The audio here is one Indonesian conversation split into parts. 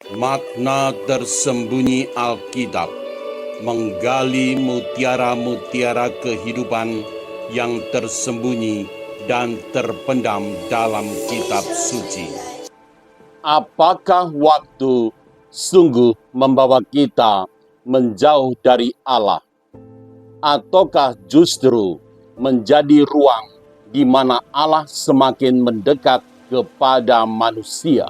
Makna tersembunyi Alkitab menggali mutiara-mutiara kehidupan yang tersembunyi dan terpendam dalam kitab suci. Apakah waktu sungguh membawa kita menjauh dari Allah? Ataukah justru menjadi ruang di mana Allah semakin mendekat kepada manusia?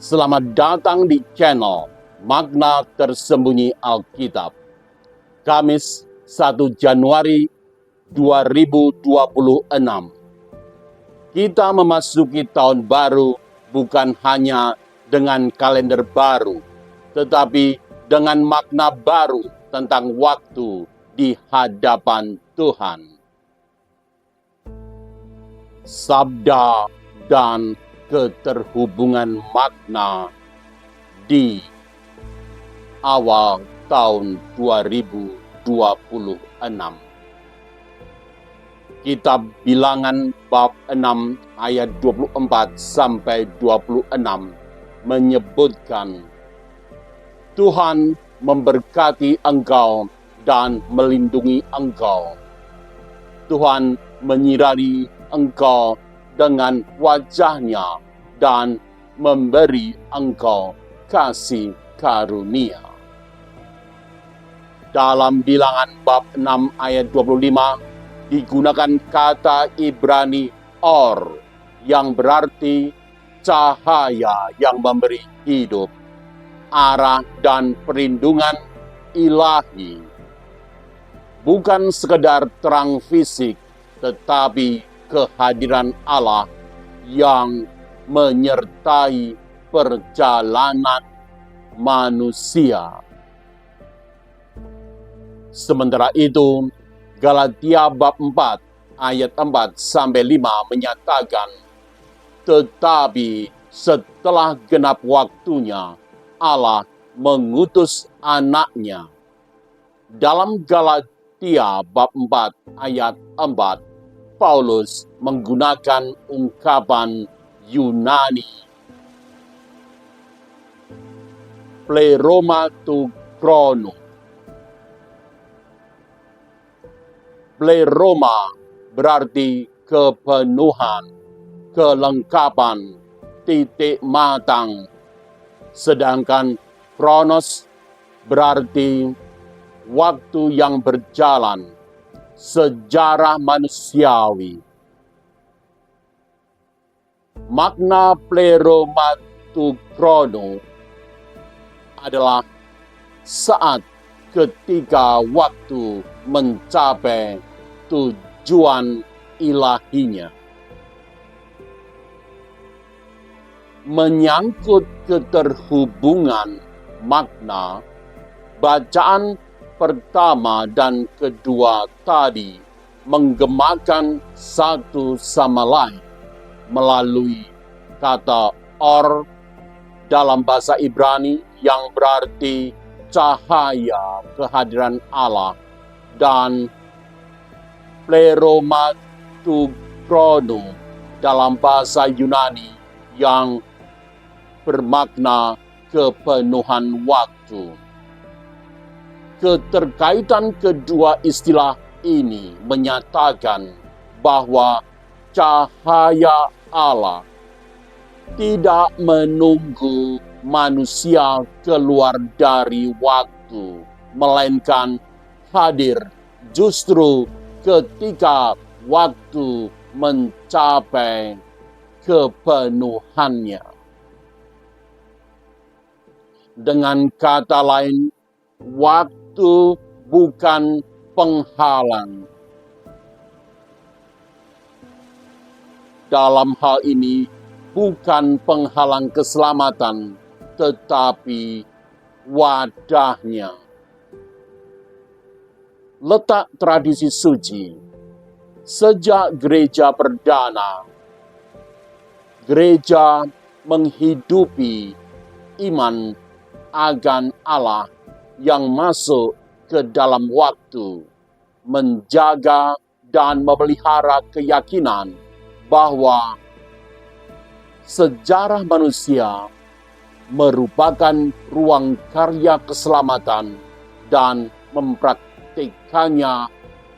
Selamat datang di channel Makna Tersembunyi Alkitab. Kamis 1 Januari 2026. Kita memasuki tahun baru bukan hanya dengan kalender baru, tetapi dengan makna baru tentang waktu di hadapan Tuhan. Sabda dan keterhubungan makna di awal tahun 2026. Kitab Bilangan bab 6 ayat 24 sampai 26 menyebutkan, Tuhan memberkati engkau dan melindungi engkau. Tuhan menyirari engkau dengan wajahnya dan memberi engkau kasih karunia. Dalam Bilangan bab 6 ayat 25 digunakan kata Ibrani or yang berarti cahaya yang memberi hidup, arah dan perlindungan ilahi. Bukan sekedar terang fisik, tetapi kehadiran Allah yang menyertai perjalanan manusia. Sementara itu, Galatia bab 4 ayat 4 sampai 5 menyatakan, tetapi setelah genap waktunya, Allah mengutus anaknya. Dalam Galatia bab 4 ayat 4, Paulus menggunakan ungkapan Yunani pleroma. Pleroma berarti kepenuhan, kelengkapan, titik matang. Sedangkan kronos berarti waktu yang berjalan, sejarah manusiawi. Makna pleromatuchrono adalah saat ketika waktu mencapai tujuan ilahinya. Menyangkut keterhubungan makna, bacaan pertama dan kedua tadi menggemakan satu sama lain melalui kata or dalam bahasa Ibrani yang berarti cahaya kehadiran Allah dan pleromatuchrono dalam bahasa Yunani yang bermakna kepenuhan waktu. Keterkaitan kedua istilah ini menyatakan bahwa cahaya Allah tidak menunggu manusia keluar dari waktu, melainkan hadir justru ketika waktu mencapai kepenuhannya. Dengan kata lain, waktu bukan penghalang. Dalam hal ini, bukan penghalang keselamatan, tetapi wadahnya. Letak tradisi suci. Sejak gereja perdana, gereja menghidupi iman akan Allah yang masuk ke dalam waktu, menjaga dan memelihara keyakinan bahwa sejarah manusia merupakan ruang karya keselamatan dan mempraktikkannya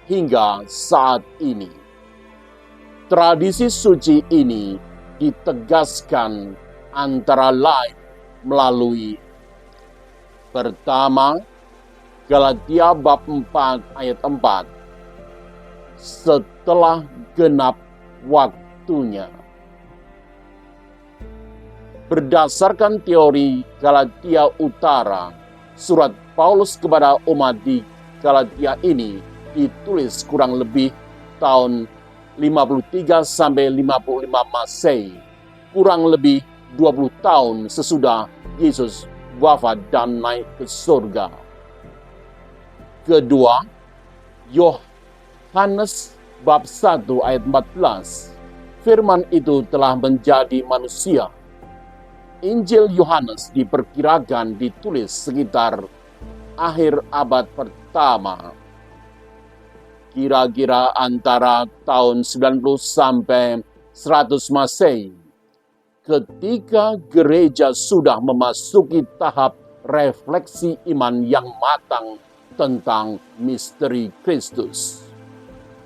hingga saat ini. Tradisi suci ini ditegaskan antara lain melalui pertama, Galatia bab 4 ayat 4, setelah genap waktunya. Berdasarkan teori Galatia Utara, surat Paulus kepada umat di Galatia ini ditulis kurang lebih tahun 53 sampai 55 Masehi, kurang lebih 20 tahun sesudah Yesus wafat dan naik ke surga. Kedua, Yohanes bab 1 ayat 14, firman itu telah menjadi manusia. Injil Yohanes diperkirakan ditulis sekitar akhir abad pertama, kira-kira antara tahun 90 sampai 100 Masehi, ketika gereja sudah memasuki tahap refleksi iman yang matang tentang misteri Kristus.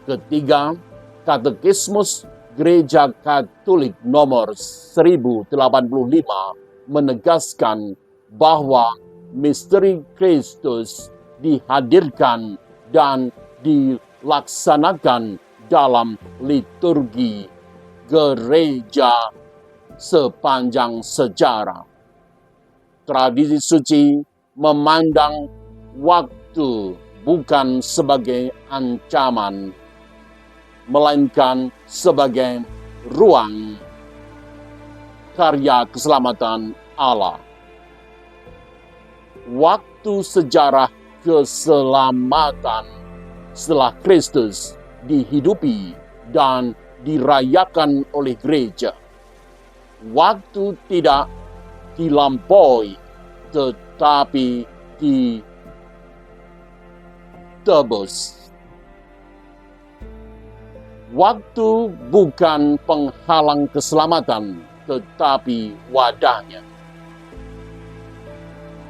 Ketiga, Katekismus Gereja Katolik nomor 1085 menegaskan bahwa misteri Kristus dihadirkan dan dilaksanakan dalam liturgi gereja sepanjang sejarah. Tradisi suci memandang waktu bukan sebagai ancaman, melainkan sebagai ruang karya keselamatan Allah. Waktu sejarah keselamatan setelah Kristus dihidupi dan dirayakan oleh gereja. Waktu tidak dilampaui, tetapi ditebus. Waktu bukan penghalang keselamatan, tetapi wadahnya.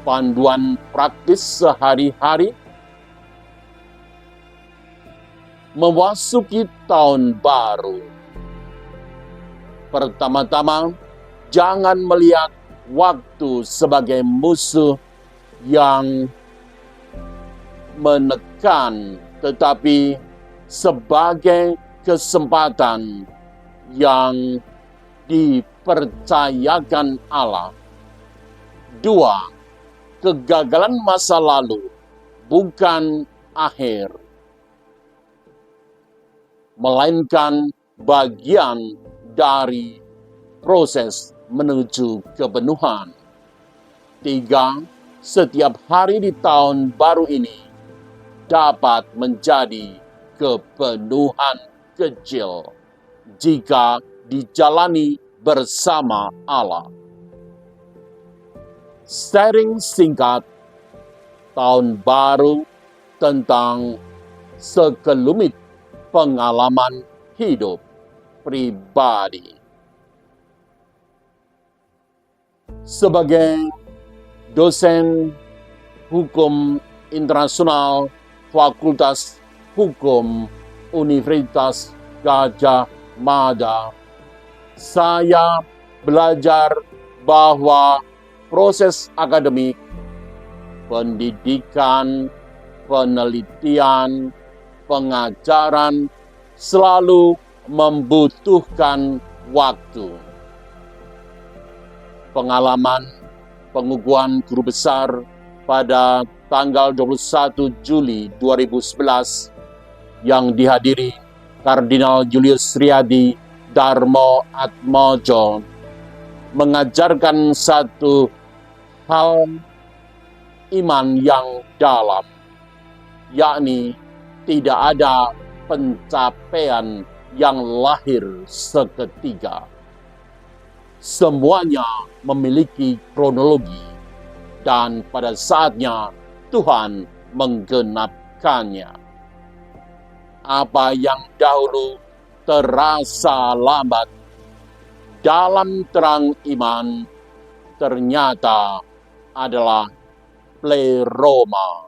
Panduan praktis sehari-hari memasuki tahun baru. Pertama-tama, jangan melihat waktu sebagai musuh yang menekan, tetapi sebagai kesempatan yang dipercayakan Allah. 2. Kegagalan masa lalu bukan akhir, melainkan bagian dari proses menuju kepenuhan. 3. Setiap hari di tahun baru ini dapat menjadi kepenuhan kecil jika dijalani bersama Allah. Sharing singkat tahun baru tentang sekelumit pengalaman hidup pribadi. Sebagai dosen hukum internasional Fakultas Hukum Universitas Gadjah Mada, saya belajar bahwa proses akademik, pendidikan, penelitian, pengajaran selalu membutuhkan waktu. Pengalaman pengukuhan guru besar pada tanggal 21 Juli 2011 yang dihadiri Kardinal Julius Riyadi Darmo Atmojo mengajarkan satu hal iman yang dalam, yakni tidak ada pencapaian yang lahir seketika. Semuanya memiliki kronologi dan pada saatnya Tuhan menggenapkannya. Apa yang dahulu terasa lambat dalam terang iman ternyata adalah pleroma,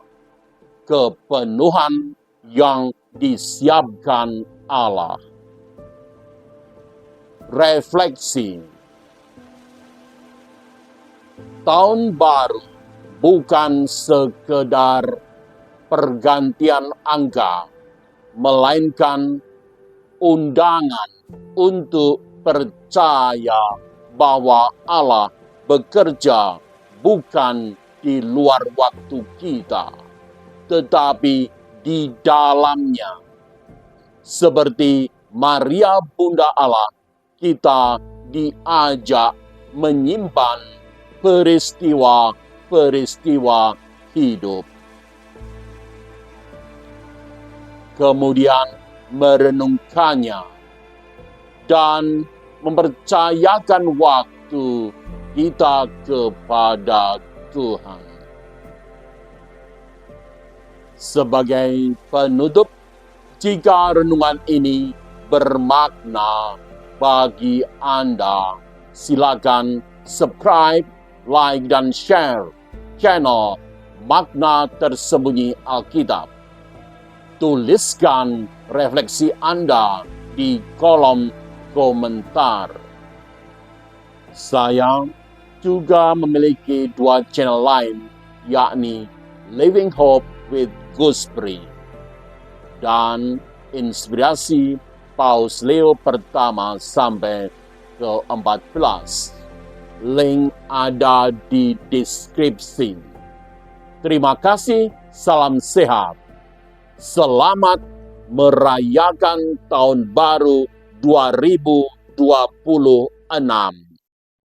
kepenuhan yang disiapkan Allah. Refleksi. Tahun baru bukan sekedar pergantian angka, melainkan undangan untuk percaya bahwa Allah bekerja bukan di luar waktu kita, tetapi di dalamnya. Seperti Maria Bunda Allah, kita diajak menyimpan peristiwa-peristiwa hidup. Kemudian merenungkannya dan mempercayakan waktu kita kepada Tuhan. Sebagai penutup, jika renungan ini bermakna bagi Anda, silakan subscribe, like, dan share channel Makna Tersembunyi Alkitab. Tuliskan refleksi Anda di kolom komentar. Saya juga memiliki 2 channel lain, yakni Living Hope with Gooseberry dan Inspirasi Paus Leo pertama sampai ke-14. Link ada di deskripsi. Terima kasih, salam sehat. Selamat merayakan Tahun Baru 2026.